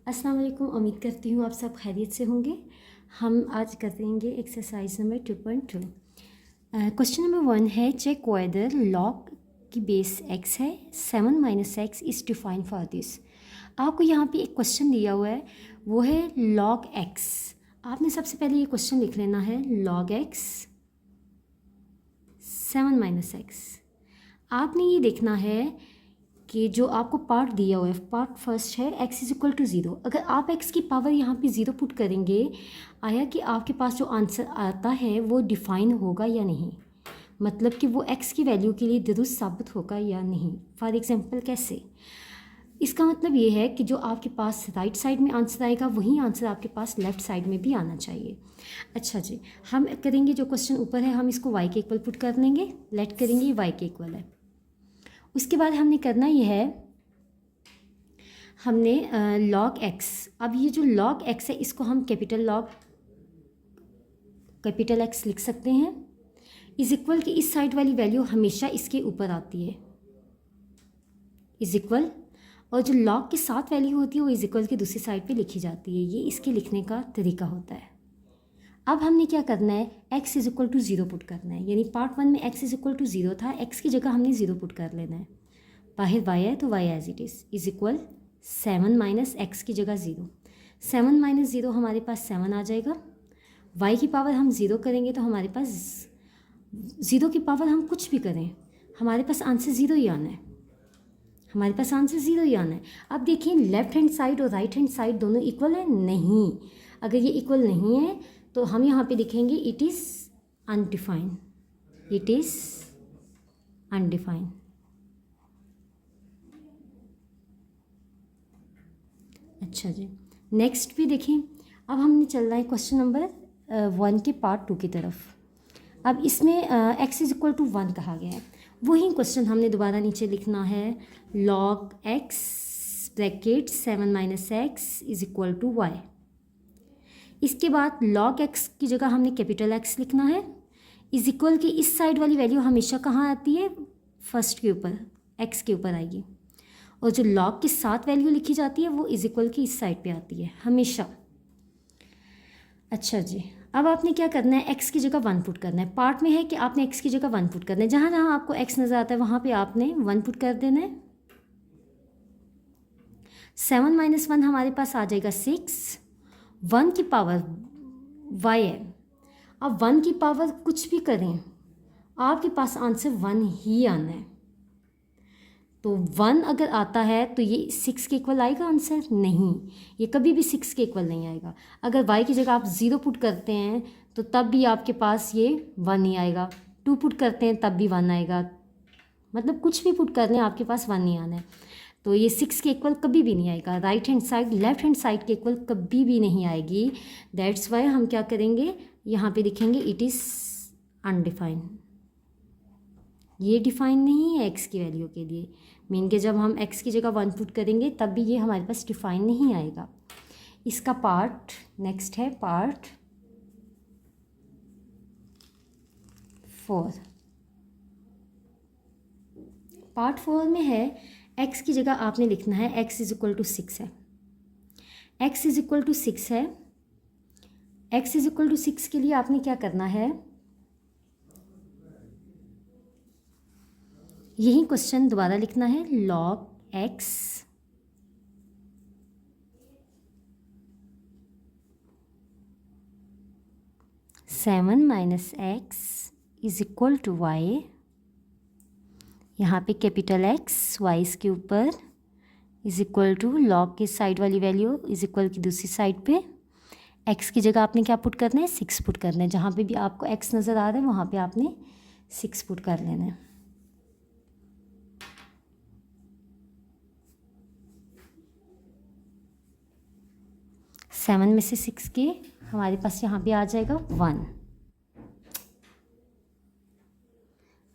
अस्सलाम वालेकुम। उम्मीद करती हूँ आप सब खैरियत से होंगे। हम आज करेंगे एक्सरसाइज नंबर 2.2। क्वेश्चन नंबर 1 है, चेक वेदर लॉग की बेस x है 7 minus x is define for this. आपको यहाँ पे एक क्वेश्चन दिया हुआ है, वो है log x। आपने सबसे पहले ये क्वेश्चन लिख लेना है, log x 7 माइनस एक्स। आपने ये देखना है कि जो आपको पार्ट दिया हुआ है, पार्ट फर्स्ट है x इज़ इक्वल टू 0। अगर आप x की पावर यहाँ पे 0 पुट करेंगे, आया कि आपके पास जो आंसर आता है वो डिफ़ाइन होगा या नहीं, मतलब कि वो x की वैल्यू के लिए दुरुस्त साबित होगा या नहीं। फॉर एग्जांपल कैसे, इसका मतलब ये है कि जो आपके पास राइट साइड में आंसर आएगा वही आंसर आपके पास लेफ़्ट साइड में भी आना चाहिए। अच्छा जी, हम करेंगे जो क्वेश्चन ऊपर है, हम इसको y के इक्वल पुट कर लेंगे, लेट करेंगे ये y के इक्वल है। उसके बाद हमने करना ये है, हमने log x, अब ये जो log x है इसको हम कैपिटल x लिख सकते हैं। इज इक्वल की इस साइड वाली वैल्यू हमेशा इसके ऊपर आती है, इज इक्वल, और जो log के साथ वैल्यू होती है वो इज इक्वल की दूसरी साइड पे लिखी जाती है। ये इसके लिखने का तरीका होता है। अब हमने क्या करना है, x is equal to 0 put करना है, यानी पार्ट 1 में x इज इक्वल टू 0 था, x की जगह हमने 0 पुट कर लेना है। बाहर y है तो y as it is equal 7 minus x की जगह 0। 7 माइनस 0 हमारे पास 7 आ जाएगा। y की पावर हम 0 करेंगे तो हमारे पास 0 की पावर हम कुछ भी करें, हमारे पास आंसर 0 ही आना है, हमारे पास आंसर 0 ही आना है। अब देखिए, लेफ्ट हैंड साइड और राइट हैंड साइड दोनों इक्वल है? नहीं। अगर ये इक्वल नहीं है तो हम यहाँ पे लिखेंगे it is undefined, it is undefined. अच्छा जी, नेक्स्ट भी देखें। अब हमने चल रहा है क्वेश्चन नंबर 1 के पार्ट 2 की तरफ। अब इसमें x इज इक्वल टू 1 कहा गया है, वही क्वेश्चन हमने दोबारा नीचे लिखना है, log x bracket 7 minus x is equal to y। इसके बाद log x की जगह हमने कैपिटल x लिखना है, इज इक्वल की इस साइड वाली वैल्यू हमेशा कहाँ आती है, फर्स्ट के ऊपर, x के ऊपर आएगी, और जो log के साथ वैल्यू लिखी जाती है वो इज इक्वल की इस साइड पे आती है हमेशा। अच्छा जी, अब आपने क्या करना है, x की जगह 1 पुट करना है। पार्ट में है कि आपने x की जगह 1 पुट करना है, जहाँ जहाँ आपको x नज़र आता है वहाँ पे आपने 1 पुट कर देना है। 7 माइनस 1 हमारे पास आ जाएगा 6। 1 की पावर y है, अब 1 की पावर कुछ भी करें आपके पास आंसर 1 ही आना है। तो 1 अगर आता है तो ये 6 के इक्वल आएगा आंसर? नहीं, ये कभी भी 6 के इक्वल नहीं आएगा। अगर y की जगह आप 0 पुट करते हैं तो तब भी आपके पास ये 1 ही आएगा, 2 पुट करते हैं तब भी 1 आएगा, मतलब कुछ भी पुट कर लें आपके पास 1 ही आना है। तो ये 6 के इक्वल कभी भी नहीं आएगा, right hand side left hand side के इक्वल कभी भी नहीं आएगी। दैट्स वाई हम क्या करेंगे, यहाँ पे लिखेंगे इट इज़ अनडिफाइंड। ये डिफाइन नहीं है x की वैल्यू के लिए, मीन के जब हम x की जगह 1 पुट करेंगे तब भी ये हमारे पास डिफाइन नहीं आएगा। इसका पार्ट नेक्स्ट है, पार्ट 4। पार्ट 4 में है, x की जगह आपने लिखना है x इज इक्वल टू 6 है, x इज इक्वल टू 6 है। x इज इक्वल टू 6 के लिए आपने क्या करना है, यही क्वेश्चन दोबारा लिखना है, log x 7 minus x is equal to y। यहाँ पे कैपिटल x y इसके ऊपर इज इक्वल टू log के साइड वाली वैल्यू इज इक्वल की दूसरी साइड पे, x की जगह आपने क्या पुट करना है, 6 पुट करना है। जहाँ पे भी आपको x नज़र आ रहा है वहाँ पे आपने 6 पुट कर लेना है। सेवन में से 6 के हमारे पास यहाँ पे आ जाएगा 1।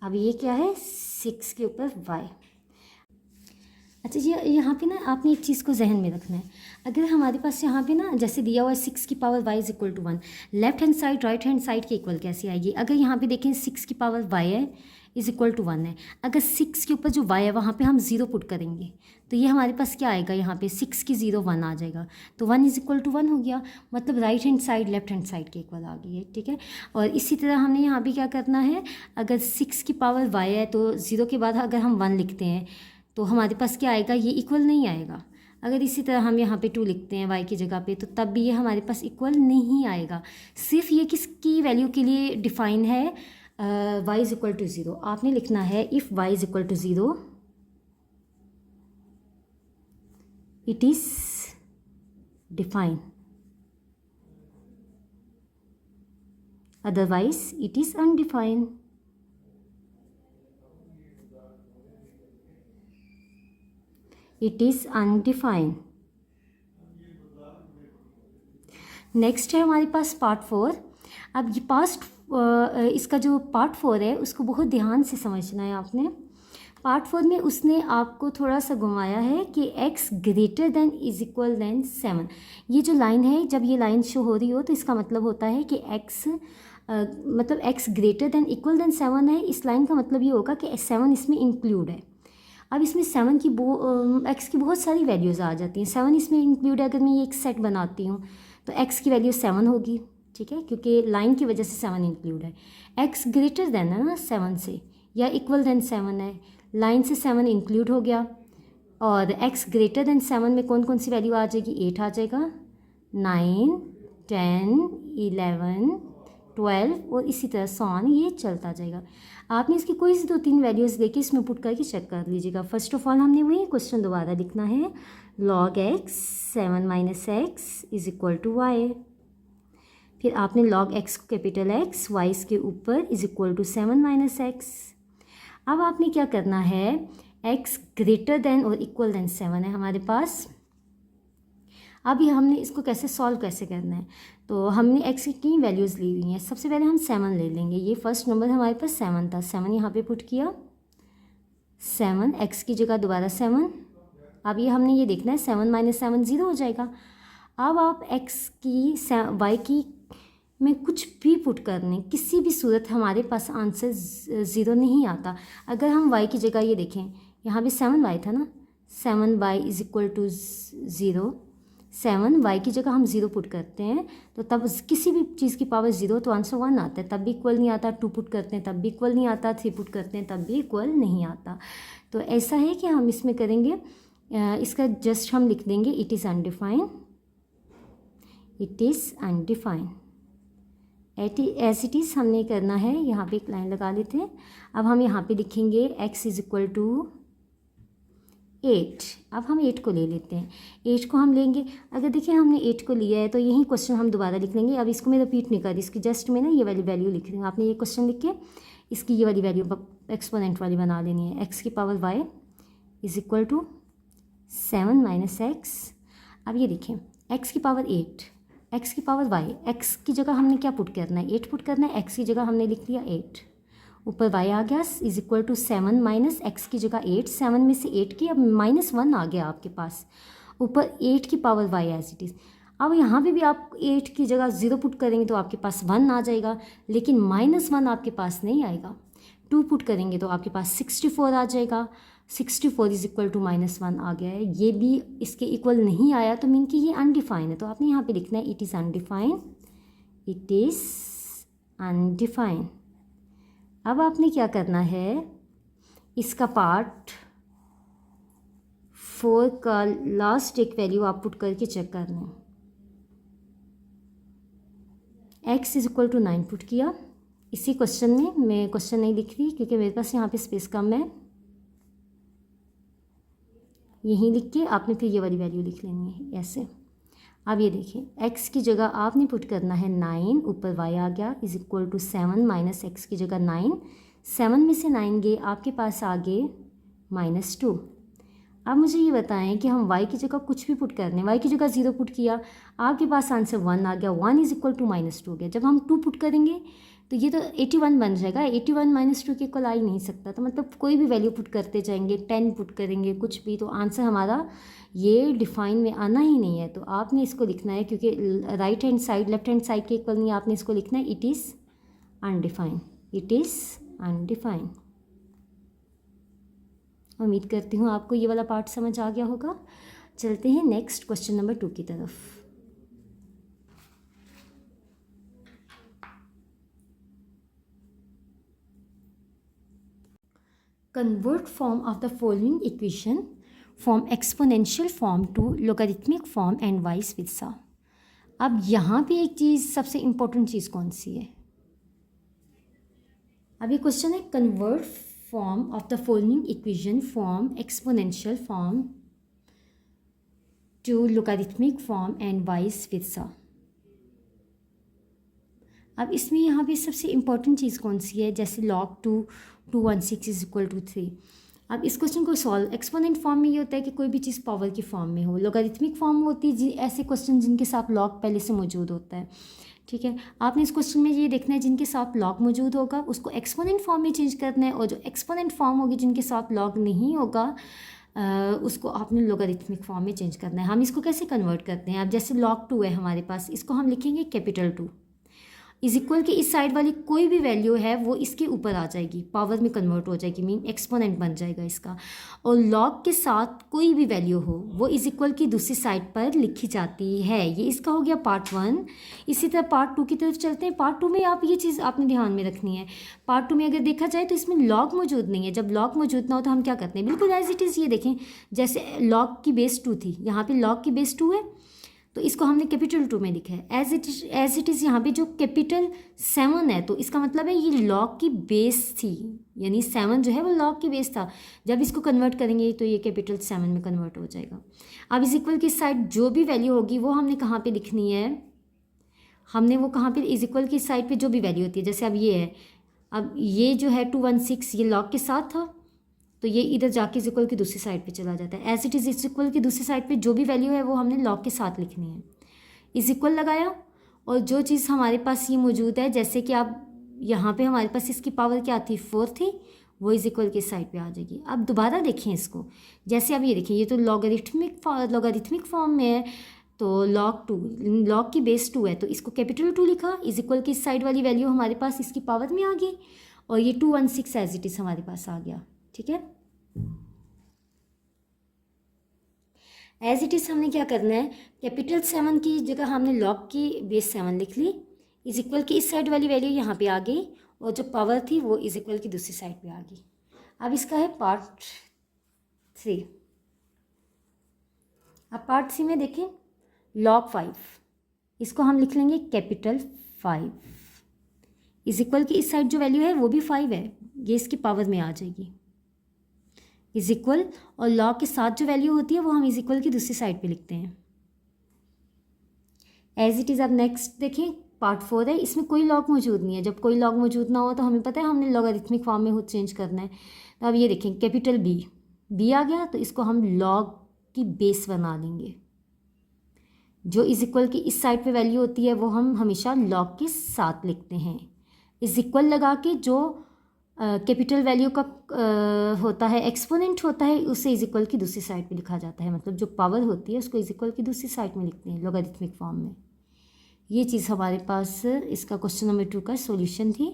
अब ये क्या है, 6 के ऊपर y। अच्छा जी, यहाँ पे ना आपने एक चीज़ को जहन में रखना है, अगर हमारे पास यहाँ पे ना जैसे दिया हुआ है 6 की power y is equal to 1, left hand side right hand side के इक्वल कैसे आएगी। अगर यहाँ पे देखें 6 की पावर y है, इज़ इक्वल टू 1 है। अगर 6 के ऊपर जो y है वहाँ पे हम 0 पुट करेंगे तो ये हमारे पास क्या आएगा, यहाँ पे 6 की 0 1 आ जाएगा, तो 1 इज़ इक्वल टू 1 हो गया, मतलब right hand side left hand side के इक्वल आ गई है, ठीक है। और इसी तरह हमने यहाँ भी क्या करना है, अगर 6 की पावर y है तो 0 के बाद अगर हम 1 लिखते हैं तो हमारे पास क्या आएगा, ये इक्वल नहीं आएगा। अगर इसी तरह हम यहाँ पे 2 लिखते हैं y की जगह पे तो तब भी ये हमारे पास इक्वल नहीं आएगा। सिर्फ ये किसकी वैल्यू के लिए डिफाइन है, y इज़ इक्वल टू 0। आपने लिखना है if y is equal to 0 it is define, otherwise it is undefined. It is undefined. Next है हमारे पास पार्ट 4। अब ये इसका जो पार्ट 4 है उसको बहुत ध्यान से समझना है आपने। पार्ट 4 में उसने आपको थोड़ा सा घुमाया है कि x greater than is equal than 7। ये जो लाइन है, जब ये लाइन शो हो रही हो तो इसका मतलब होता है कि मतलब x greater than equal than 7 है। इस लाइन का मतलब ये होगा कि 7 इसमें इंक्लूड है। अब इसमें 7 की x की बहुत सारी वैल्यूज़ आ जाती हैं। 7 इसमें इंक्लूड है। अगर मैं ये एक सेट बनाती हूँ तो x की वैल्यू 7 होगी, ठीक है, क्योंकि लाइन की वजह से 7 इंक्लूड है। x ग्रेटर देन है ना 7 से, या इक्वल देन 7 है, लाइन से 7 इंक्लूड हो गया। और x ग्रेटर देन 7 में कौन कौन सी वैल्यू आ जाएगी, 8 आ जाएगा, 9, 10, 11, 12 और इसी तरह सॉन ये चलता जाएगा। आपने इसकी कोई सी 2-3 वैल्यूज़ लेके इसमें पुट करके चेक कर लीजिएगा। फर्स्ट ऑफ ऑल हमने वही क्वेश्चन दोबारा लिखना है, log x 7 minus x is equal to y। फिर आपने log x को कैपिटल X y के ऊपर is equal to 7 minus x। अब आपने क्या करना है, x ग्रेटर देन और इक्वल देन 7 है हमारे पास। अब ये हमने इसको कैसे सॉल्व कैसे करना है, तो हमने x की वैल्यूज़ ली हुई हैं। सबसे पहले हम 7 ले लेंगे। ये फर्स्ट नंबर हमारे पास 7 था, 7 यहाँ पे पुट किया, 7 x की जगह दोबारा 7। अब ये हमने ये देखना है 7 माइनस 7 0 हो जाएगा। अब आप x की y की में कुछ भी पुट करने, किसी भी सूरत हमारे पास आंसर 0 नहीं आता। अगर हम y की जगह ये देखें, यहाँ भी 7y था ना, 7y is equal to 0, 7y की जगह हम 0 पुट करते हैं तो तब किसी भी चीज़ की पावर 0 तो आंसर 1 आता है, तब भी इक्वल नहीं आता। 2 पुट करते हैं तब भी इक्वल नहीं आता, 3 पुट करते हैं तब भी इक्वल नहीं आता। तो ऐसा है कि हम इसमें करेंगे, इसका जस्ट हम लिख देंगे it is undefined, it is undefined as it is हमने करना है। यहाँ पे एक लाइन लगा लेते हैं। अब हम यहाँ पे लिखेंगे x इज़ इक्वल टू 8। अब हम 8 को ले लेते हैं, 8 को हम लेंगे। अगर देखिए हमने 8 को लिया है तो यही क्वेश्चन हम दोबारा लिख लेंगे। अब इसको मैं रिपीट नहीं कर रही, इसकी जस्ट में ना ये वाली वैल्यू लिख रही हूँ। आपने ये क्वेश्चन लिख के इसकी ये वाली वैल्यू एक्सपोनेंट वाली बना लेनी है, x की power y is equal to 7 minus x। अब ये देखें x की पावर 8, x की पावर y, x की जगह हमने क्या पुट करना है, 8 पुट करना है, x की जगह हमने लिख लिया 8, ऊपर y आ गया is equal to 7 minus x की जगह 8, 7 में से 8 की अब -1 आ गया आपके पास, ऊपर 8 की power y as it is. अब यहाँ पे भी आप 8 की जगह 0 पुट करेंगे तो आपके पास 1 आ जाएगा, लेकिन -1 आपके पास नहीं आएगा। 2 पुट करेंगे तो आपके पास 64 आ जाएगा, 64 इज इक्वल टू -1 आ गया है। ये भी इसके इक्वल नहीं आया तो मीन कि ये अनडिफाइंड है, तो आपने यहाँ पे लिखना है it is undefined, it is undefined. अब आपने क्या करना है, इसका पार्ट 4 का लास्ट एक वैल्यू आप पुट करके चेक करना है। x is equal to 9 put किया। इसी क्वेश्चन में मैं क्वेश्चन नहीं लिख रही क्योंकि मेरे पास यहाँ पे स्पेस कम है, यहीं लिख के आपने फिर ये वाली वैल्यू लिख लेनी है ऐसे। अब ये देखिए x की जगह आपने पुट करना है 9, ऊपर y आ गया is equal to 7 minus x की जगह 9, 7 में से 9 गए आपके पास आ गए -2। अब मुझे ये बताएं कि हम y की जगह कुछ भी पुट करने, y की जगह 0 पुट किया, आपके पास आंसर 1 आ गया, 1 इज इक्वल टू -2 हो गया। जब हम 2 पुट करेंगे तो ये तो 81 बन जाएगा, 81 -2 के इक्वल आ ही नहीं सकता। तो मतलब कोई भी वैल्यू पुट करते जाएंगे, 10 पुट करेंगे, कुछ भी, तो आंसर हमारा ये डिफाइन में आना ही नहीं है। तो आपने इसको लिखना है, क्योंकि right hand side left hand side के इक्वल नहीं, आपने इसको लिखना है it is undefined, it is undefined. उम्मीद करती हूँ आपको ये वाला पार्ट समझ आ गया होगा। चलते हैं नेक्स्ट क्वेश्चन नंबर 2 की तरफ। Convert form of the following equation from exponential form to logarithmic form and vice versa. अब यहाँ पे एक चीज़, सबसे इम्पोर्टेंट चीज़ कौन सी है? अब ये क्वेश्चन है convert form of the following equation from exponential form to logarithmic form and vice versa. अब इसमें यहाँ पे सबसे इम्पॉर्टेंट चीज़ कौन सी है? जैसे log 216 इज इक्वल टू 3। अब इस क्वेश्चन को सॉल्व, एक्सपोनेंट फॉर्म में ये होता है कि कोई भी चीज़ पावर की फॉर्म में हो। लोगरिथमिक फॉर्म होती है ऐसे क्वेश्चन जिनके साथ log पहले से मौजूद होता है, ठीक है। आपने इस क्वेश्चन में ये देखना है जिनके साथ log मौजूद होगा उसको एक्सपोनेंट फॉर्म में चेंज करना है, और जो एक्सपोनेंट फॉर्म होगी जिनके साथ log नहीं होगा उसको आपने लोगरिथमिक फॉर्म में चेंज करना है। हम इसको कैसे कन्वर्ट करते हैं? अब जैसे log 2 है हमारे पास, इसको हम लिखेंगे कैपिटल 2 इज इक्वल की इस साइड वाली कोई भी वैल्यू है वो इसके ऊपर आ जाएगी, पावर में कन्वर्ट हो जाएगी, मीन एक्सपोनेंट बन जाएगा इसका। और लॉग के साथ कोई भी वैल्यू हो वो इज इक्वल की दूसरी साइड पर लिखी जाती है। ये इसका हो गया पार्ट 1। इसी तरह पार्ट 2 की तरफ चलते हैं। पार्ट 2 में आप ये चीज़ आपने ध्यान में रखनी है। पार्ट 2 में अगर देखा जाए तो इसमें लॉग मौजूद नहीं है। जब लॉग मौजूद ना हो तो हम क्या करते हैं? बिल्कुल एज इट इज़। ये देखें, जैसे लॉग की बेस 2 थी, यहाँ पर लॉग की बेस 2 है तो इसको हमने कैपिटल 2 में लिखा है। एज इट इज़ यहाँ पे जो कैपिटल 7 है तो इसका मतलब है ये लॉग की बेस थी, यानी 7 जो है वो लॉग की बेस था। जब इसको कन्वर्ट करेंगे तो ये कैपिटल 7 में कन्वर्ट हो जाएगा। अब इज इक्वल की साइड जो भी वैल्यू होगी वो हमने कहाँ पे लिखनी है? हमने वो कहाँ पे, इज इक्वल की साइड पे जो भी वैल्यू होती है, जैसे अब ये है, अब ये जो है 216 ये लॉग के साथ था तो ये इधर जाके इज इक्वल की दूसरी साइड पे चला जाता है। As it is is equal की दूसरी साइड पे जो भी वैल्यू है वो हमने लॉग के साथ लिखनी है। इज इक्वल लगाया और जो चीज़ हमारे पास ये मौजूद है, जैसे कि आप यहाँ पे हमारे पास इसकी पावर क्या थी? 4 थी, वो इज इक्वल की साइड पे आ जाएगी। अब दोबारा देखें इसको, जैसे अब ये देखें ये तो लॉगरिथमिक फॉर्म में है तो लॉग की बेस 2 है तो इसको कैपिटल 2 लिखा, इज इक्वल की साइड वाली वैल्यू हमारे पास इसकी पावर में आ गई और ये 216 एज इट इज़ हमारे पास आ गया, ठीक है। एज इट इज़ हमने क्या करना है? कैपिटल 7 की जगह हमने लॉग की बेस 7 लिख ली, इज इक्वल की इस साइड वाली वैल्यू यहाँ पे आ गई और जो पावर थी वो इज इक्वल की दूसरी साइड पे आ गई। अब इसका है पार्ट 3। अब पार्ट 3 में देखें log 5, इसको हम लिख लेंगे कैपिटल 5 इज इक्वल की इस साइड जो वैल्यू है वो भी 5 है, ये इसकी पावर में आ जाएगी इज इक्वल, और लॉग के साथ जो वैल्यू होती है वो हम इज इक्वल की दूसरी साइड पे लिखते हैं एज इट इज़। अब नेक्स्ट देखें पार्ट 4 है, इसमें कोई लॉग मौजूद नहीं है। जब कोई लॉग मौजूद ना हो तो हमें पता है हमने लॉगरिथमिक फॉर्म में खुद चेंज करना है। तो अब ये देखें कैपिटल बी आ गया तो इसको हम लॉग की बेस बना देंगे। जो इज इक्वल की इस साइड पे वैल्यू होती है वो हम हमेशा लॉग के साथ लिखते हैं। इज इक्वल लगा के जो कैपिटल वैल्यू का होता है एक्सपोनेंट होता है उसे इज इक्वल की दूसरी साइड पे लिखा जाता है, मतलब जो पावर होती है उसको इज इक्वल की दूसरी साइड में लिखते हैं लॉगरिथमिक फॉर्म में। ये चीज़ हमारे पास इसका क्वेश्चन नंबर 2 का सॉल्यूशन थी।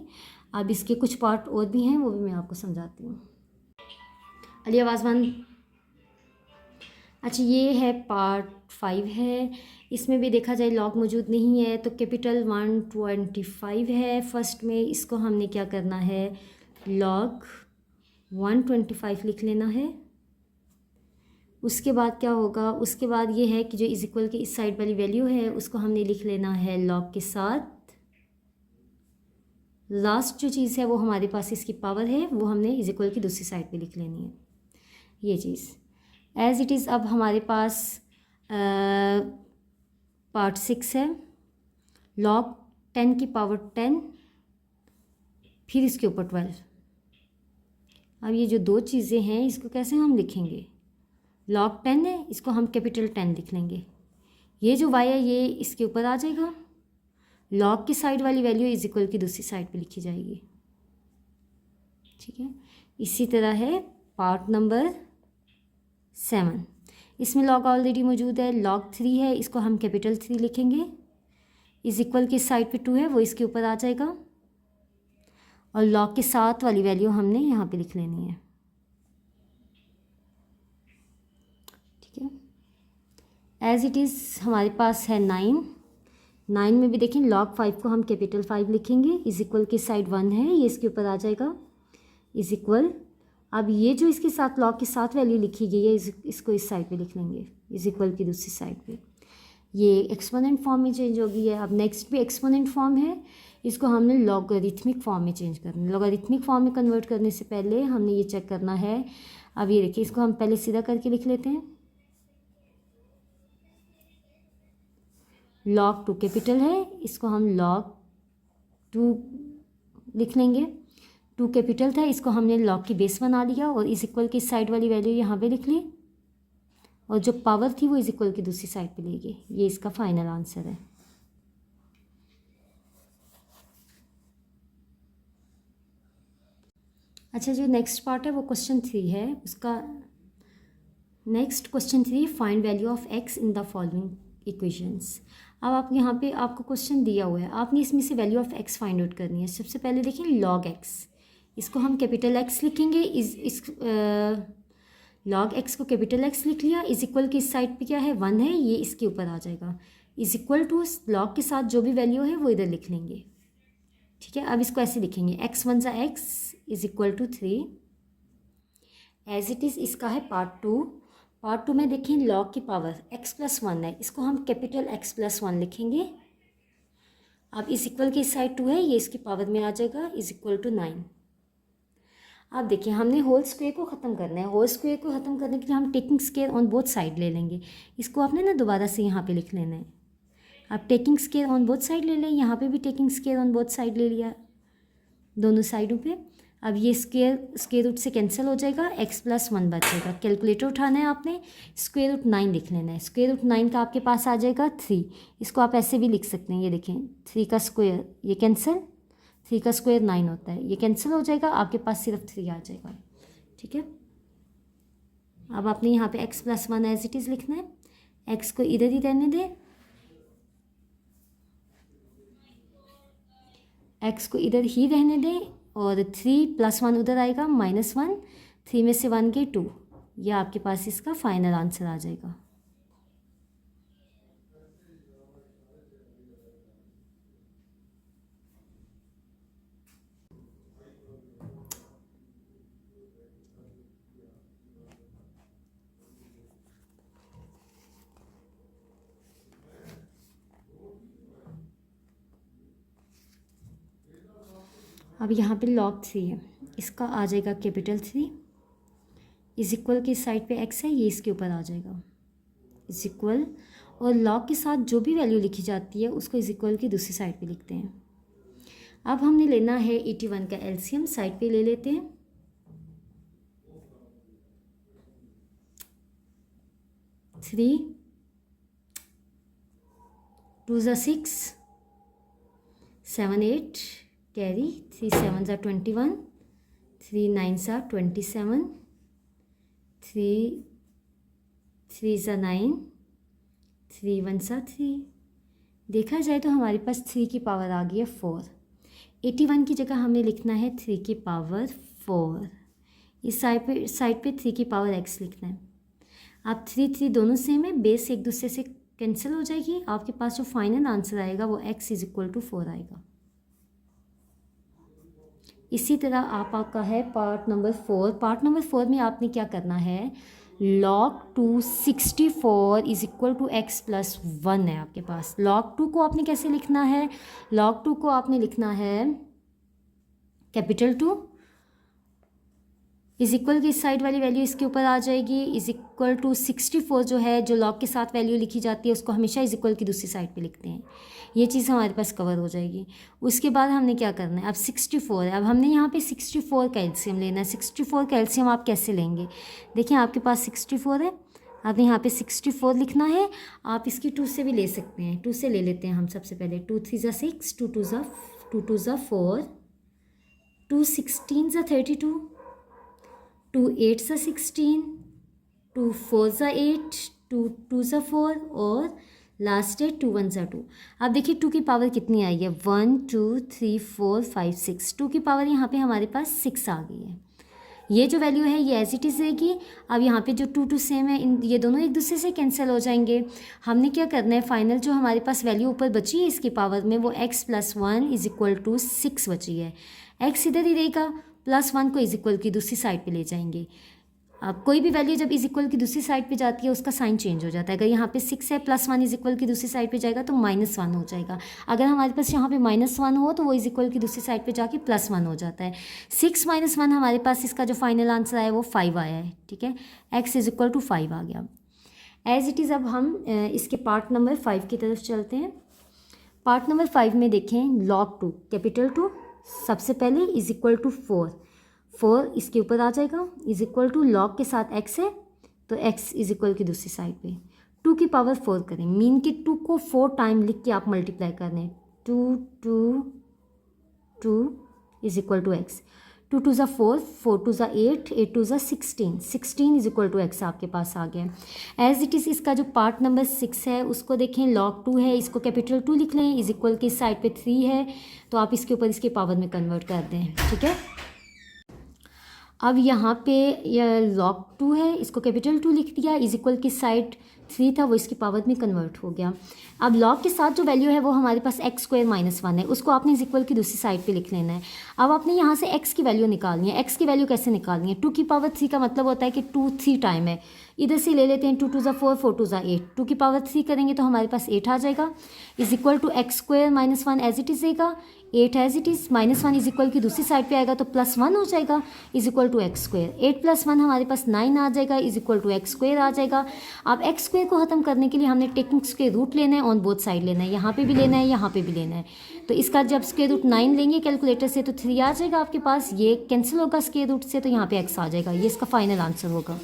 अब इसके कुछ पार्ट और भी हैं वो भी मैं आपको समझाती हूँ। अली आवाज़ बंद। अच्छा ये है पार्ट 5 है, इसमें भी देखा जाए लॉग मौजूद नहीं है तो कैपिटल 125 है फर्स्ट में, इसको हमने क्या करना है? लॉग 125 लिख लेना है। उसके बाद क्या होगा? उसके बाद ये है कि जो इज इक्वल की इस साइड वाली वैल्यू है उसको हमने लिख लेना है लॉग के साथ। लास्ट जो चीज़ है वो हमारे पास इसकी पावर है वो हमने इज इक्वल की दूसरी साइड पे लिख लेनी है ये चीज़ एज इट इज़। अब हमारे पास पार्ट 6 है, लॉग 10 की पावर 10 फिर इसके ऊपर 12। अब ये जो दो चीज़ें हैं इसको कैसे हम लिखेंगे? लॉग 10 है, इसको हम कैपिटल 10 लिख लेंगे। ये जो y है ये इसके ऊपर आ जाएगा, लॉग की साइड वाली वैल्यू इज इक्वल की दूसरी साइड पे लिखी जाएगी, ठीक है। इसी तरह है पार्ट नंबर 7, इसमें लॉग ऑलरेडी मौजूद है, लॉग 3 है, इसको हम कैपिटल 3 लिखेंगे, इज इक्वल की साइड पे 2 है वो इसके ऊपर आ जाएगा और लॉग के साथ वाली वैल्यू हमने यहाँ पे लिख लेनी है। एज इट इज़ हमारे पास है 9। 9 में भी देखें log 5 को हम कैपिटल 5 लिखेंगे, इज इक्वल की साइड 1 है, ये इसके ऊपर आ जाएगा, इज इक्वल। अब ये जो इसके साथ log के साथ वैल्यू लिखी गई है इसको इस साइड पे लिख लेंगे, इज इक्वल की दूसरी साइड पे। ये एक्सपोनेंट फॉर्म में चेंज हो गई है। अब नेक्स्ट भी एक्सपोनेंट फॉर्म है, इसको हमने लॉगरिथमिक फॉर्म में चेंज करना है। लॉगरिथमिक फॉर्म में कन्वर्ट करने से पहले हमने ये चेक करना है। अब ये देखिए, इसको हम पहले सीधा करके लिख लेते हैं। log 2 कैपिटल है, इसको हम log 2 लिख लेंगे। 2 कैपिटल था, इसको हमने log की बेस बना लिया और इज इक्वल की साइड वाली वैल्यू यहाँ पे लिख ली, और जो पावर थी वो इज इक्वल की दूसरी साइड पे ले गई। ये इसका फाइनल आंसर है। अच्छा, जो नेक्स्ट पार्ट है वो क्वेश्चन 3 है। उसका next question 3, find value of x in the following equations. अब आप यहाँ पे आपको क्वेश्चन दिया हुआ है, आपने इसमें से value of x find out करनी है। सबसे पहले देखिए log x, इसको हम कैपिटल X लिखेंगे। log x को कैपिटल X लिख लिया, इज इक्वल की इस साइड पे क्या है 1 है, ये इसके ऊपर आ जाएगा। इज इक्वल टू log के साथ जो भी वैल्यू है वो इधर लिख लेंगे, ठीक है। अब इसको ऐसे लिखेंगे, x 1 + x is equal to 3। As it is इसका है पार्ट 2। पार्ट 2 में देखिए log की पावर x + 1 है, इसको हम कैपिटल X + 1 लिखेंगे। अब इस इक्वल की साइड 2 है, ये इसकी पावर में आ जाएगा, इज इक्वल टू 9। अब देखिए, हमने होल स्क्वायर को ख़त्म करना है। होल स्क्वायर को ख़त्म करने के लिए हम taking square on both side ले लेंगे। इसको आपने ना दोबारा से यहाँ पे लिख लेना है। अब taking square on both side ले लें, यहाँ पे भी taking square on both side ले लिया, दोनों साइडों पे। अब ये स्क्वायर रूट से कैंसिल हो जाएगा, x + 1 बचेगा। कैलकुलेटर उठाना है आपने, स्क्वायर रूट 9 लिख लेना है। स्क्वायर रूट 9 का आपके पास आ जाएगा 3। इसको आप ऐसे भी लिख सकते हैं, ये देखें 3 का स्क्वायर, ये कैंसिल, 3 का स्क्वायर 9 होता है, ये कैंसिल हो जाएगा, आपके पास सिर्फ 3 आ जाएगा, ठीक है। अब आपने यहाँ पे x + 1 एज इट इज़ लिखना है, x को इधर ही रहने दें, x को इधर ही रहने दें, और 3 + 1 उधर आएगा -1, 3 में से 1 गए 2, यह आपके पास इसका फाइनल आंसर आ जाएगा। अब यहाँ पे log 3 है, इसका आ जाएगा कैपिटल 3, इज इक्वल की साइड पे x है, ये इसके ऊपर आ जाएगा, इज इक्वल। और log के साथ जो भी वैल्यू लिखी जाती है उसको इज इक्वल की दूसरी साइड पे लिखते हैं। अब हमने लेना है 81 का एलसीएम, साइड पे ले लेते हैं। Three 2 = 6, 7 8 carry, 3 7 = 21, 3 9 = 27, 3 3 = 9, 3 1 = 3। देखा जाए तो हमारे पास 3 की पावर आ गई है 4। 81 की जगह हमें लिखना है 3 की पावर 4। इस साइड पे 3 की पावर x लिखना है। अब 3 3 दोनों सेम है, बेस एक दूसरे से कैंसिल हो जाएगी, आपके पास जो फाइनल आंसर आएगा वो x = 4 आएगा। इसी तरह आपका है पार्ट नंबर 4। पार्ट नंबर 4 में आपने क्या करना है, log 2 64 is equal to x + 1 है आपके पास। log 2 को आपने कैसे लिखना है, log 2 को आपने लिखना है कैपिटल 2, इज इक्वल की साइड वाली वैल्यू इसके ऊपर आ जाएगी, इज इक्वल टू 64 जो है, जो log के साथ वैल्यू लिखी जाती है उसको हमेशा इज इक्वल की दूसरी साइड पे लिखते हैं। ये चीज़ हमारे पास कवर हो जाएगी। उसके बाद हमने क्या करना है, अब 64 है, अब हमने यहाँ पे 64 का एलसीएम लेना है। 64 का एलसीएम आप कैसे लेंगे, देखिए आपके पास 64 है, आपने यहाँ पे 64 लिखना है। आप इसकी 2 से भी ले सकते हैं, 2 से ले लेते हैं हम सबसे पहले। 2 3 = 6, 2 2 = 4, 2 16 = 32, 2 8 = 16, 2 4 = 8, 2 2 = 4, और लास्ट है 2 1 = 2। अब देखिए 2 की पावर कितनी आई है, 1 2 3 4 5 6। 2 की पावर यहाँ पे हमारे पास 6 आ गई है। ये जो वैल्यू है ये एज इट इज़ रहेगी। अब यहाँ पे जो 2 सेम है, ये दोनों एक दूसरे से कैंसिल हो जाएंगे। हमने क्या करना है, फाइनल जो हमारे पास वैल्यू ऊपर बची है इसकी पावर में, वो x+1 इज इक्वल टू 6 बची है। x इधर ही रहेगा, +1 को इज इक्वल की दूसरी साइड पे ले जाएंगे। अब कोई भी वैल्यू जब इज इक्वल की दूसरी साइड पे जाती है उसका साइन चेंज हो जाता है। अगर यहाँ पे 6 है, +1 इज इक्वल की दूसरी साइड पे जाएगा तो -1 हो जाएगा। अगर हमारे पास यहाँ पे -1 हो तो वो इज इक्वल की दूसरी साइड पे जाके +1 हो जाता है। 6 - 1 हमारे पास इसका जो फाइनल आंसर आया वो 5 आया है। ठीक है, x इज इक्वल टू 5 आ गया। एज इट इज़ अब हम इसके पार्ट नंबर 5 की तरफ चलते हैं। पार्ट नंबर 5 में देखें, log 2 कैपिटल 2 सबसे पहले इज इक्वल टू 4 इसके ऊपर आ जाएगा, इज इक्वल टू लॉग के साथ x है तो x इज इक्वल की दूसरी साइड पे 2 की पावर 4 करें। मीन के 2 को 4 टाइम लिख के आप मल्टीप्लाई कर लें। 2 इज इक्वल टू x, 2 2 ज़ा 4, 4 2 ज़ा 8, 8 2 ज़ा 16 इज इक्वल टू x आपके पास आ गया। एज इट इज़ इसका जो पार्ट नंबर 6 है उसको देखें, log 2 है, इसको कैपिटल 2 लिख लें, इज इक्वल की साइड पे 3 है तो आप इसके ऊपर इसके पावर में कन्वर्ट कर दें। ठीक है, अब यहाँ पे log 2 है, इसको कैपिटल 2 लिख दिया, इज इक्वल की साइड 3 था वो इसकी पावर में कन्वर्ट हो गया। अब log के साथ जो वैल्यू है वो हमारे पास x² - 1 है, उसको आपने इज इक्वल की दूसरी साइड पे लिख लेना है। अब आपने यहाँ से x की वैल्यू निकालनी है। x की वैल्यू कैसे निकालनी है, 2 की पावर 3 का मतलब होता है कि 2 3 टाइम है। इधर से ले लेते हैं, 2 2 ज़ा 4, 4 2 ज़ा 8, 2 की पावर 3 करेंगे तो हमारे पास 8 आ जाएगा। Is equal to x² - 1 as it is रहेगा, 8 as it is, -1 is equal की दूसरी साइड पे आएगा तो +1 हो जाएगा, इज इक्वल टू x²। 8 + 1 हमारे पास 9 आ जाएगा, इज इक्वल टू x² आ जाएगा। अब x² को ख़त्म करने के लिए हमने टेकिंग स्क्वायर रूट लेना है, ऑन बोथ साइड लेना है, यहाँ पे भी लेना है, यहाँ पे भी लेना है। तो इसका जब स्क्वायर रूट 9 लेंगे कैलकुलेटर से तो 3 आ जाएगा आपके पास, ये कैंसिल होगा स्क्वायर रूट से तो यहाँ पे x आ जाएगा। ये इसका फाइनल आंसर होगा।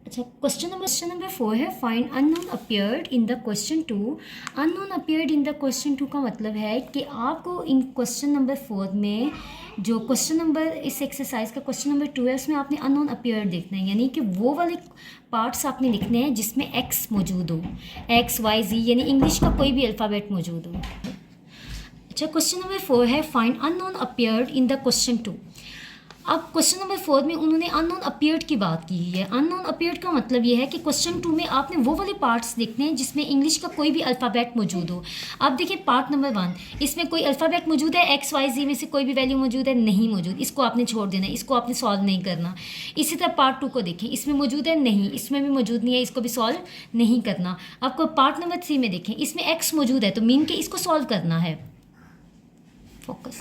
अच्छा, क्वेश्चन नंबर 4 है, find unknown appeared in the question 2। Unknown appeared in the question 2 का मतलब है कि आपको इन क्वेश्चन नंबर 4 में जो क्वेश्चन नंबर इस एक्सरसाइज का क्वेश्चन नंबर 2 है उसमें आपने अननोन अपीयर्ड देखना है, यानी कि वो वाले पार्ट्स आपने लिखने हैं जिसमें x मौजूद हो, x y z यानी इंग्लिश का कोई भी अल्फ़ाबेट मौजूद हो। अच्छा, क्वेश्चन नंबर 4 है, find unknown appeared in the question 2। अब क्वेश्चन नंबर 4 में उन्होंने अननोन अपीयर्ड की बात की है। अननोन अपीयर्ड का मतलब ये है कि क्वेश्चन 2 में आपने वो वाले पार्ट्स देखने हैं जिसमें इंग्लिश का कोई भी अल्फ़ाबेट मौजूद हो। अब देखिए पार्ट नंबर 1, इसमें कोई अल्फ़ाबेट मौजूद है, x y z में से कोई भी वैल्यू मौजूद है, नहीं मौजूद, इसको आपने छोड़ देना है, इसको आपने सॉल्व नहीं करना। इसी तरह पार्ट 2 को देखें, इसमें मौजूद है, नहीं, इसमें भी मौजूद नहीं है, इसको भी सॉल्व नहीं करना। आपको पार्ट नंबर 3 में देखें, इसमें x मौजूद है तो मीन के इसको सॉल्व करना है। फोकस।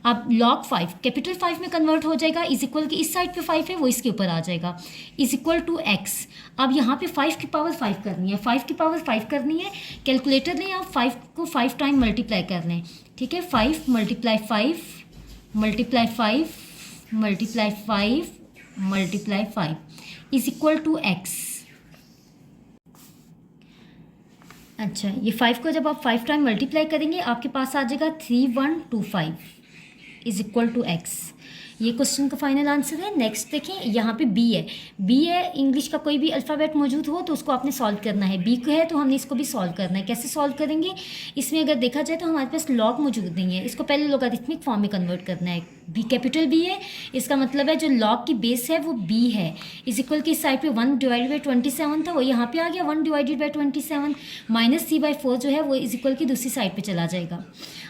अब log 5 कैपिटल 5 में कन्वर्ट हो जाएगा, इज इक्वल की इस साइड पे 5 है वो इसके ऊपर आ जाएगा, इज इक्वल टू x। अब यहाँ पे 5 की पावर 5 करनी है, 5 की पावर 5 करनी है, कैलकुलेटर लें आप 5 को 5 टाइम मल्टीप्लाई कर लें। ठीक है, 5 × 5 multiply 5 multiply 5 multiply 5 is equal to x। अच्छा, ये 5 को जब आप 5 टाइम मल्टीप्लाई करेंगे आपके पास आ जाएगा 3125 इज इक्वल टू x। ये क्वेश्चन का फाइनल आंसर है। नेक्स्ट देखें, यहाँ पे b है, इंग्लिश का कोई भी अल्फ़ाबेट मौजूद हो तो उसको आपने सॉल्व करना है। b को है तो हमने इसको भी सॉल्व करना है। कैसे सॉल्व करेंगे, इसमें अगर देखा जाए तो हमारे पास log मौजूद नहीं है, इसको पहले लोगारिथमिक फॉर्म में कन्वर्ट करना है। b कैपिटल B है, इसका मतलब है जो log की बेस है वो b है, इज इक्वल की इस साइड पे 1/27 था वो यहाँ पे आ गया 1/27, -c/4 जो है वो इज इक्वल की दूसरी साइड पे चला जाएगा।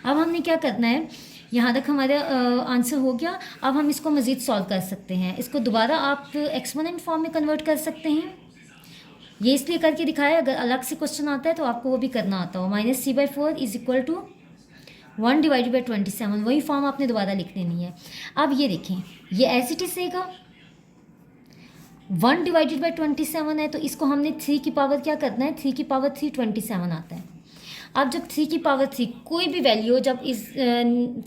अब हमने क्या करना है, यहाँ तक हमारा आंसर हो गया। अब हम इसको मज़ीद सॉल्व कर सकते हैं, इसको दोबारा आप एक्सपोनेंट फॉर्म में कन्वर्ट कर सकते हैं। ये इसलिए करके दिखाया, अगर अलग से क्वेश्चन आता है तो आपको वो भी करना आता हो। -c/4 इज इक्वल टू 1/27, वही फॉर्म आपने दोबारा लिख लेनी है। अब ये देखें, ये एज इट इज़ रहेगा, 1/27 है तो इसको हमने 3 की पावर क्या करना है, 3 की पावर 3 27 आता है। अब जब 3 की पावर 3 कोई भी वैल्यू जब इस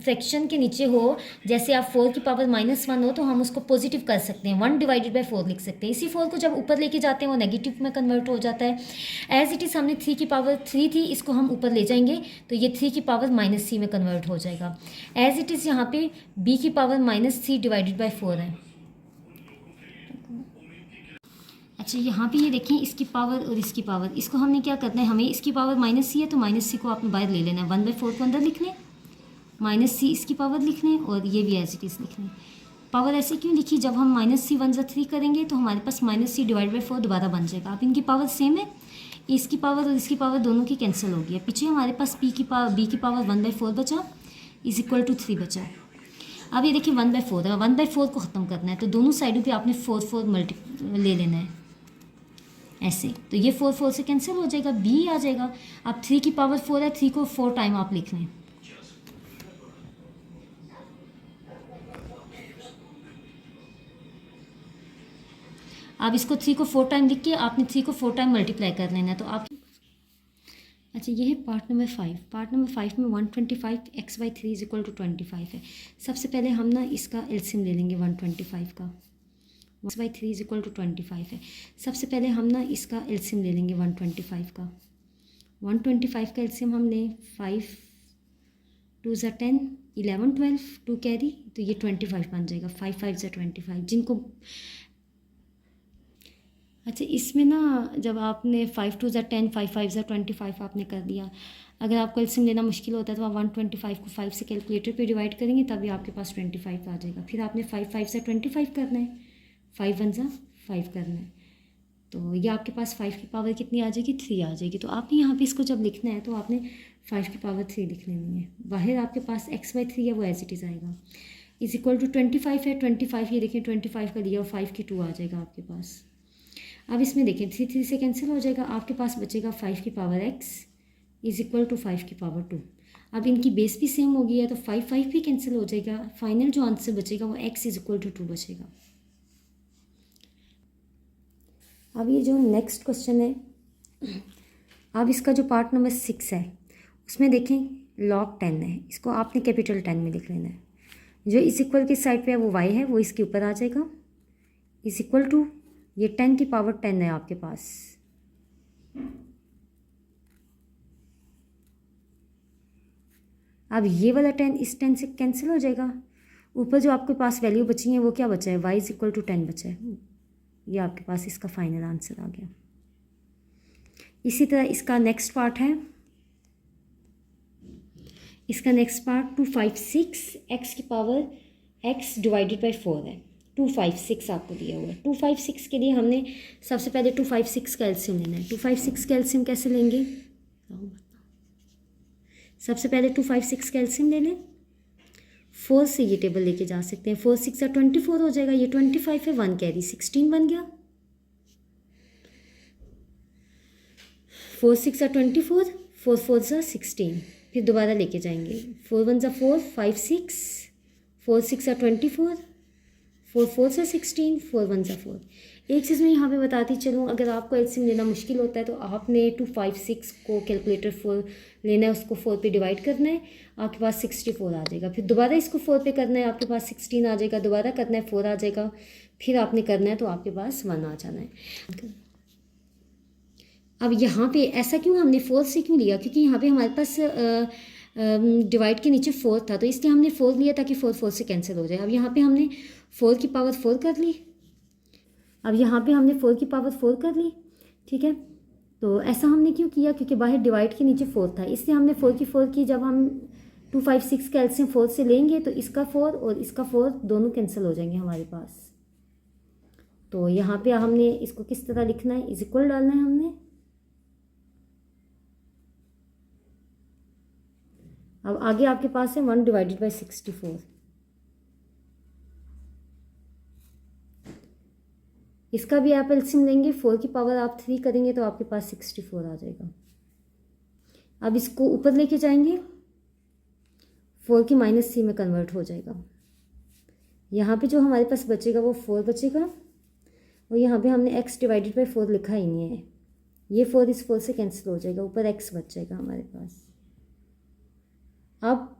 फ्रैक्शन के नीचे हो, जैसे आप 4 की पावर -1 हो तो हम उसको पॉजिटिव कर सकते हैं, 1/4 लिख सकते हैं। इसी 4 को जब ऊपर लेके जाते हैं वो नेगेटिव में कन्वर्ट हो जाता है। एज इट इज़ हमने 3 की पावर 3 थी, इसको हम ऊपर ले जाएंगे तो ये 3 की पावर -3 में कन्वर्ट हो जाएगा। एज इट इज़ यहाँ पे b की पावर -3/4 है। अच्छा, यहाँ पे ये देखें, इसकी पावर और इसकी पावर, इसको हमने क्या करना है, हमें इसकी पावर -c है तो -c को आपने बाहर ले लेना है, 1/4 को अंदर लिख लें, -c इसकी पावर लिख लें और ये भी एज इट इज़ लिख लें। पावर ऐसे क्यों लिखी, जब हम -c 1 + 3 करेंगे तो हमारे पास -c / 4 दोबारा बन जाएगा। अब इनकी पावर सेम है, इसकी पावर और इसकी पावर दोनों की कैंसिल हो गई है। पीछे हमारे पास b की पावर 1/4 बचा = 3 बचा। अब ये देखिए 1/4 है, 1/4 को ख़त्म करना है तो दोनों साइडों पे आपने 4 मल्टी ले लेना है ऐसे, तो ये 4 से कैंसिल हो जाएगा, b आ जाएगा। अब 3 की पावर 4 है, 3 को 4 टाइम आप लिख लें। अब इसको 3 को 4 टाइम लिख के आपने 3 को 4 टाइम मल्टीप्लाई कर लेना है तो आप, अच्छा ये है पार्ट नंबर 5। पार्ट नंबर 5 में 125 x/3 = 25 है। सबसे पहले हम ना इसका एलसीएम ले लेंगे 125 का, x/3 = 25 है। सबसे पहले हम ना इसका एलसीएम ले लेंगे 125 का। 125 का एलसीएम हम लें 5 2 × 10 11 12 2 कैरी तो ये 25 बन जाएगा। 5 5 × 25 जिनको, अच्छा इसमें ना जब आपने 5 2 × 10 5 5 × 25 आपने कर दिया, अगर आपको एलसीएम लेना मुश्किल होता है तो आप 125 को 5 से कैलकुलेटर पे डिवाइड करेंगे तभी आपके पास 25 आ जाएगा। फिर आपने 5 5 से 25 करना है, 5 1 × 5 करना है, तो ये आपके पास 5 की पावर कितनी आ जाएगी, 3 आ जाएगी। तो आपने यहाँ पे इसको जब लिखना है तो आपने 5 की पावर 3 लिख लेनी है। बाहर आपके पास x/3 है वो एज इट इज़ आएगा, = 25 है। 25 ये देखें 25 का लिया और 5 की 2 आ जाएगा आपके पास। अब इसमें देखें 3 3 से कैंसिल हो जाएगा, आपके पास बचेगा 5 की पावर x = 5 की पावर 2। अब इनकी बेस भी सेम हो गई है तो 5 5 भी कैंसिल हो जाएगा। फाइनल जो आंसर बचेगा वो x = 2 बचेगा। अब ये जो नेक्स्ट क्वेश्चन है, अब इसका जो पार्ट नंबर 6 है उसमें देखें log 10 है, इसको आपने कैपिटल 10 में लिख लेना है। जो इक्वल की साइड पे है वो y है, वो इसके ऊपर आ जाएगा, = ये 10 की पावर 10 है आपके पास। अब ये वाला 10 इस 10 से कैंसिल हो जाएगा। ऊपर जो आपके पास वैल्यू बची है वो क्या बचा है, y = 10 बचा है। ये आपके पास इसका फाइनल आंसर आ गया। इसी तरह इसका नेक्स्ट पार्ट है, इसका नेक्स्ट पार्ट 256 x की पावर x / 4 है। 256 आपको दिया हुआ है। 256 के लिए हमने सबसे पहले 256 का एलसीएम लेना है। 256 का एलसीएम कैसे लेंगे, सबसे पहले 256 का एलसीएम ले लें। 4 से ये टेबल लेके जा सकते हैं, 4 6 × 24 हो जाएगा, ये 25 है, 1 कैरी 16 बन गया। 4 6 × 24 4 4 × 16, फिर दोबारा लेके जाएंगे 4 1 × 4 5 6 4 6 × 24 4 4 × 16 4 1 × 4। एक चीज़ मैं यहाँ पे बताती चलूँ, अगर आपको एलसीएम लेना मुश्किल होता है तो आपने 256 को कैलकुलेटर 4 लेना है, उसको 4 पे डिवाइड करना है, आपके पास 64 आ जाएगा। फिर दोबारा इसको 4 पे करना है, आपके पास 16 आ जाएगा, दोबारा करना है 4 आ जाएगा, फिर आपने करना है तो आपके पास 1 आ जाना है। अब यहाँ पे ऐसा क्यों हमने 4 से क्यों लिया, क्योंकि यहाँ पे हमारे पास डिवाइड के नीचे 4 था तो इसलिए हमने 4 लिया ताकि 4 4 से कैंसिल हो जाए। अब यहाँ पे हमने 4 की पावर 4 कर ली, अब यहाँ पे हमने 4 की पावर 4 कर ली, ठीक है। तो ऐसा हमने क्यों किया, क्योंकि बाहर डिवाइड के नीचे 4 था, इसलिए हमने 4 की 4 की। जब हम 256 का एलसीएम 4 से लेंगे तो इसका 4 और इसका 4 दोनों कैंसिल हो जाएंगे हमारे पास। तो यहाँ पे हमने इसको किस तरह लिखना है, = डालना है हमने। अब आगे आपके पास है 1 / 64। इसका भी आप एलसीएम लेंगे, 4 की पावर आप 3 करेंगे तो आपके पास 64 आ जाएगा। अब इसको ऊपर लेके जाएंगे, 4 की -c में कन्वर्ट हो जाएगा। यहाँ पे जो हमारे पास बचेगा वो 4 बचेगा, और यहाँ पे हमने x / 4 लिखा ही नहीं है, ये 4 इस 4 से कैंसिल हो जाएगा, ऊपर x बच जाएगा हमारे पास। अब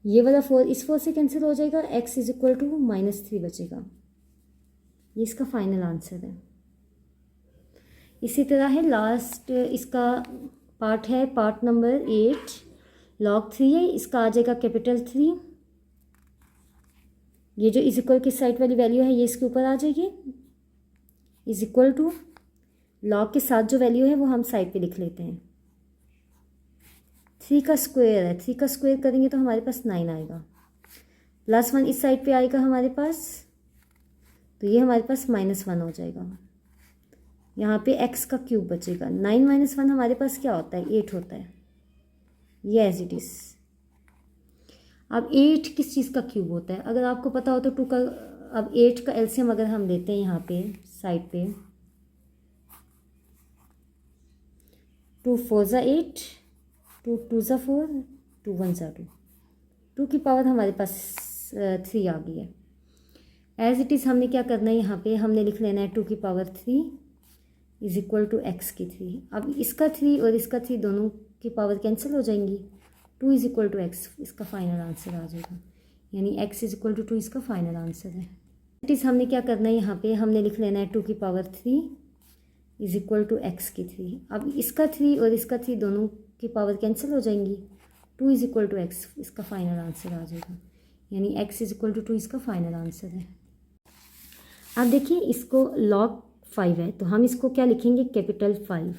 ये वाला 4 इस 4 से कैंसिल हो जाएगा, x = -3 बचेगा। ये इसका फाइनल आंसर है। इसी तरह है लास्ट इसका पार्ट है, पार्ट नंबर 8 log 3 है, इसका आ जाएगा कैपिटल 3। ये जो इक्वल की साइड वाली वैल्यू है ये इसके ऊपर आ जाएगी, = log के साथ जो वैल्यू है वो हम साइड पे लिख लेते हैं। 3 का स्क्वायर है, 3 का स्क्वायर करेंगे तो हमारे पास 9 आएगा, +1 इस साइड पे आएगा हमारे पास, तो ये हमारे पास -1 हो जाएगा। यहाँ पे x का क्यूब बचेगा। 9 - 1 हमारे पास क्या होता है, 8 होता है, ये एज इट इज़। अब 8 किस चीज़ का क्यूब होता है, अगर आपको पता हो तो 2 का, अब 8 का एलसीएम अगर हम लेते हैं यहाँ पे साइड पे, 2 4 ज़ा 8, 2 2 ज़ा 4, 2 1 ज़ा 2, 2 की पावर हमारे पास 3 आ गई है। एज इट इज़ हमने क्या करना है, यहाँ पे हमने लिख लेना है 2 की power 3 is equal to x की 3। अब इसका 3 और इसका 3 दोनों की पावर कैंसिल हो जाएंगी, 2 इज इक्वल टू एक्स, इसका फाइनल आंसर आ जाएगा, यानी x इज इक्वल टू 2 इसका फाइनल आंसर है। इट इज़ हमने क्या करना है, यहाँ पे हमने लिख लेना है 2 की power 3 is equal to x की 3। अब इसका 3 और इसका 3 दोनों की पावर कैंसिल हो जाएंगी, 2 इज इक्वल टू एक्स, इसका फाइनल आंसर आ जाएगा, यानी x इज इक्वल टू 2 इसका फाइनल आंसर है। अब देखिए इसको log 5 है, तो हम इसको क्या लिखेंगे, कैपिटल 5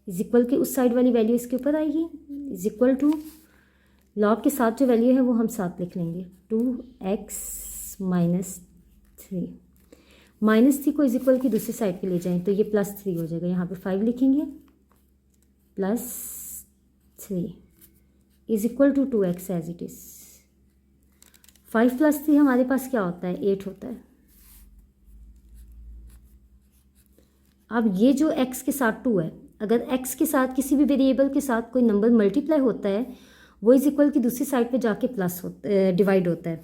इज इक्वल की उस साइड वाली वैल्यू इसके ऊपर आएगी, इज इक्वल टू लॉग के साथ जो वैल्यू है वो हम साथ लिख लेंगे, 2x -3। -3 को इज इक्वल की दूसरी साइड पे ले जाएं तो ये +3 हो जाएगा, यहाँ पे 5 लिखेंगे, +3 is equal to 2x as it is. 5 + 3 हमारे पास क्या होता है, 8 होता है। अब ये जो x के साथ 2 है, अगर x के साथ किसी भी वेरिएबल के साथ कोई नंबर मल्टीप्लाई होता है, वो इज इक्वल की दूसरी साइड पे जाके प्लस डिवाइड होता है,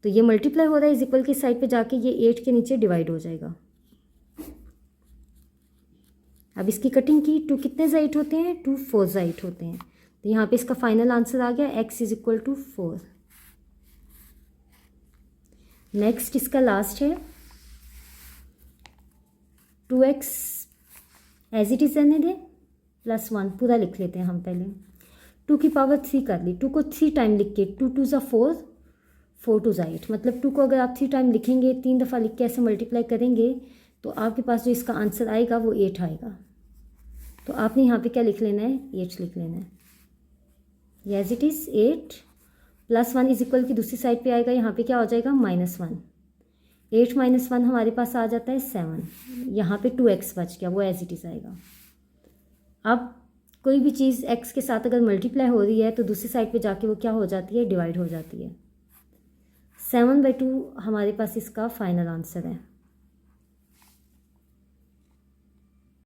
तो ये मल्टीप्लाई हो रहा है इज इक्वल की साइड पे जाके ये 8 के नीचे डिवाइड हो जाएगा। अब इसकी कटिंग की, 2 कितने ज़ा 8 होते हैं, 2 4 ज़ा 8 होते हैं, तो यहाँ पे इसका फाइनल आंसर आ गया, x is equal to 4। Next इसका लास्ट है 2x एज इट इज़ रहने दें, +1 पूरा लिख लेते हैं हम पहले, 2 की पावर 3 कर ली, 2 को 3 टाइम लिख के, 2 2 ज़ा 4, 4 2 ज़ा 8, मतलब 2 को अगर आप 3 टाइम लिखेंगे, 3 दफ़ा लिख के ऐसे मल्टीप्लाई करेंगे तो आपके पास जो इसका आंसर आएगा वो 8 आएगा। तो आपने यहाँ पे क्या लिख लेना है, 8 लिख लेना है, as it is 8 +1 is equal की दूसरी साइड पे आएगा, यहाँ पे क्या हो जाएगा, -1, 8 - 1 हमारे पास आ जाता है 7, यहाँ पे 2x बच गया, वो एज इट इज़ आएगा। अब कोई भी चीज़ x के साथ अगर मल्टीप्लाई हो रही है तो दूसरी साइड पे जाके वो क्या हो जाती है, डिवाइड हो जाती है। 7/2 हमारे पास इसका फाइनल आंसर है।